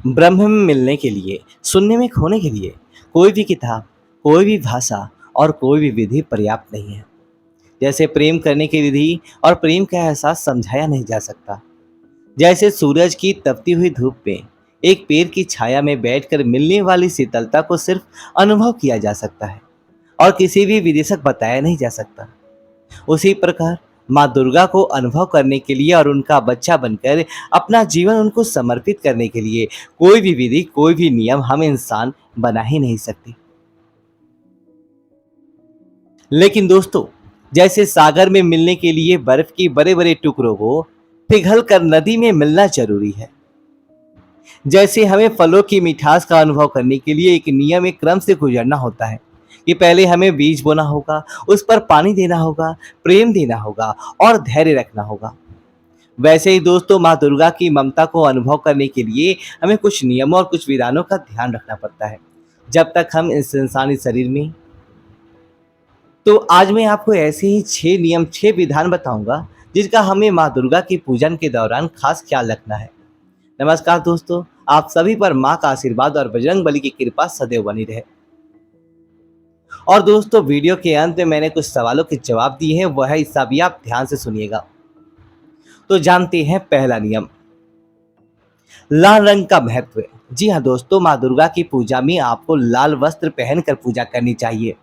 ब्रह्म में मिलने के लिए, सुनने में खोने के लिए कोई भी किताब, कोई भी भाषा और कोई भी विधि पर्याप्त नहीं है। जैसे प्रेम करने की विधि और प्रेम का एहसास समझाया नहीं जा सकता। जैसे सूरज की तपती हुई धूप में एक पेड़ की छाया में बैठकर मिलने वाली शीतलता को सिर्फ अनुभव किया जा सकता है और किसी भी विदेशक बताया नहीं जा सकता। उसी प्रकार माँ दुर्गा को अनुभव करने के लिए और उनका बच्चा बनकर अपना जीवन उनको समर्पित करने के लिए कोई भी विधि, कोई भी नियम हम इंसान बना ही नहीं सकते। लेकिन दोस्तों, जैसे सागर में मिलने के लिए बर्फ की बड़े बड़े टुकड़ों को पिघल कर नदी में मिलना जरूरी है, जैसे हमें फलों की मिठास का अनुभव करने के लिए एक नियम, एक क्रम से गुजरना होता है कि पहले हमें बीज बोना होगा, उस पर पानी देना होगा, प्रेम देना होगा और धैर्य रखना होगा। वैसे ही दोस्तों, माँ दुर्गा की ममता को अनुभव करने के लिए हमें कुछ नियमों और कुछ विधानों का ध्यान रखना पड़ता है जब तक हम इस इंसानी शरीर में। तो आज मैं आपको ऐसे ही 6 नियम, 6 विधान बताऊंगा जिसका हमें माँ दुर्गा की पूजन के दौरान खास ख्याल रखना है। नमस्कार दोस्तों, आप सभी पर माँ का आशीर्वाद और बजरंग बली की कृपा सदैव बनी रहे। और दोस्तों, वीडियो के अंत में मैंने कुछ सवालों के जवाब दिए हैं, वह हिस्सा भी आप ध्यान से सुनिएगा। तो जानते हैं पहला नियम, लाल रंग का महत्व। जी हाँ दोस्तों, माँ दुर्गा की पूजा में आपको लाल वस्त्र पहनकर पूजा करनी चाहिए।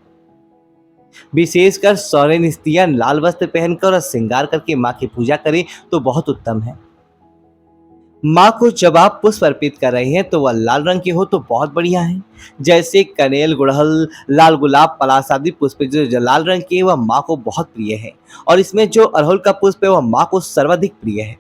विशेषकर सौर्य स्त्रियां लाल वस्त्र पहनकर और श्रृंगार करके माँ की पूजा करें तो बहुत उत्तम है। माँ को जब आप पुष्प अर्पित कर रहे हैं तो वह लाल रंग के हो तो बहुत बढ़िया है। जैसे कनेल, गुड़हल, लाल गुलाब, पलाश आदि पुष्प जो लाल रंग के, वह माँ को बहुत प्रिय है। और इसमें जो अड़हुल का पुष्प है वह माँ को सर्वाधिक प्रिय है।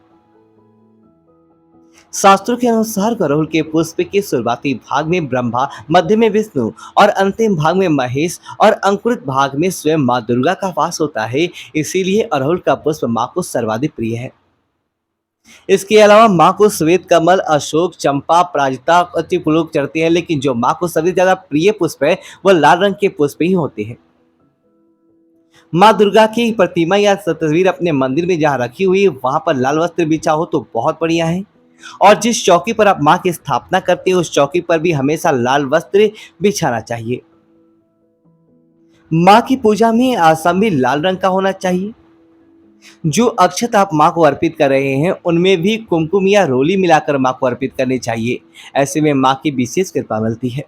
शास्त्रों के अनुसार अड़हुल के पुष्प के शुरुआती भाग में ब्रह्मा, मध्य में विष्णु और अंतिम भाग में महेश और अंकुरित भाग में स्वयं माँ दुर्गा का वास होता है। इसीलिए अड़हुल का पुष्प माँ को सर्वाधिक प्रिय है। इसके अलावा माँ को श्वेत कमल, अशोक, चंपा, प्राजता आदि फूल चढ़ते हैं, लेकिन जो माँ को सबसे ज्यादा प्रिय पुष्प है वह लाल रंग के पुष्प ही होते हैं। माँ दुर्गा की प्रतिमा या तस्वीर अपने मंदिर में जहाँ रखी हुई है वहां पर लाल वस्त्र बिछा हो तो बहुत बढ़िया है। और जिस चौकी पर आप माँ की स्थापना करते हैं उस चौकी पर भी हमेशा लाल वस्त्र बिछाना चाहिए। माँ की पूजा में आसन भी लाल रंग का होना चाहिए। जो अक्षत आप माँ को अर्पित कर रहे हैं उनमें भी कुमकुम या रोली मिलाकर माँ को अर्पित करनी चाहिए। ऐसे में माँ की विशेष कृपा मिलती है।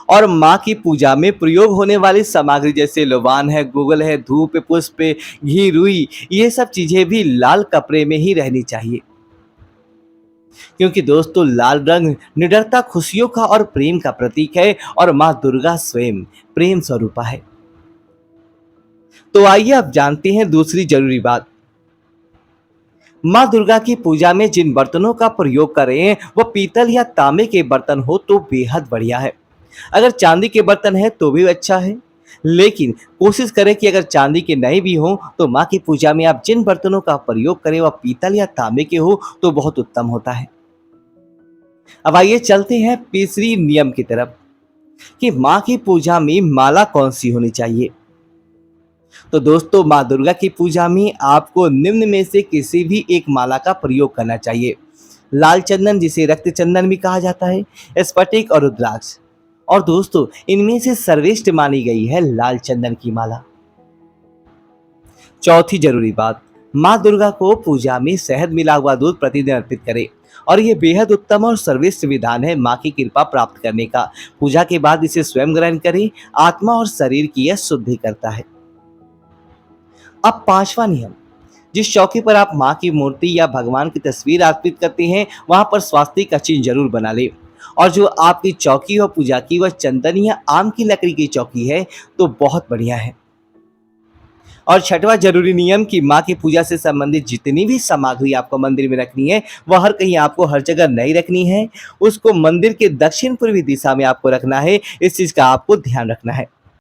और माँ की पूजा में प्रयोग होने वाली सामग्री जैसे लोबान है, गूगल है, धूप, पुष्प, घी, रुई, ये सब चीजें भी लाल कपड़े में ही रहनी चाहिए। क्योंकि दोस्तों, लाल रंग निडरता, खुशियों का और प्रेम का प्रतीक है और माँ दुर्गा स्वयं प्रेम स्वरूपा है। तो आइए अब जानते हैं दूसरी जरूरी बात। माँ दुर्गा की पूजा में जिन बर्तनों का प्रयोग कर रहे हैं वह पीतल या तांबे के बर्तन हो तो बेहद बढ़िया है। अगर चांदी के बर्तन है तो भी अच्छा है, लेकिन कोशिश करें कि अगर चांदी के नहीं भी हो तो माँ की पूजा में आप जिन बर्तनों का प्रयोग करें वह पीतल या तांबे के हो तो बहुत उत्तम होता है। अब आइए चलते हैं तीसरी नियम की तरफ कि माँ की पूजा में माला कौन सी होनी चाहिए। तो दोस्तों, माँ दुर्गा की पूजा में आपको निम्न में से किसी भी एक माला का प्रयोग करना चाहिए। लाल चंदन, जिसे रक्त चंदन भी कहा जाता है, स्फटिक और रुद्राक्ष। और दोस्तों, इनमें से सर्वश्रेष्ठ मानी गई है लाल चंदन की माला। चौथी जरूरी बात, माँ दुर्गा को पूजा में शहद मिला हुआ दूध प्रतिदिन अर्पित करें। और यह बेहद उत्तम और सर्वश्रेष्ठ विधान है माँ की कृपा प्राप्त करने का। पूजा के बाद इसे स्वयं ग्रहण करें, आत्मा और शरीर की यह शुद्धि करता है। अब पांचवा नियम, जिस चौकी पर आप माँ की मूर्ति या भगवान की तस्वीर अर्पित करते हैं वहां पर स्वास्तिक का चिन्ह जरूर बना ले। और जो आपकी चौकी हो पूजा की वह चंदन या आम की लकड़ी की चौकी है तो बहुत बढ़िया है। और छठवां जरूरी नियम कि माँ की पूजा से संबंधित जितनी भी सामग्री आपको मंदिर में रखनी है वह हर कहीं आपको हर जगह नहीं रखनी है, उसको मंदिर के दक्षिण पूर्वी दिशा में आपको रखना है। इस चीज का आपको ध्यान रखना है।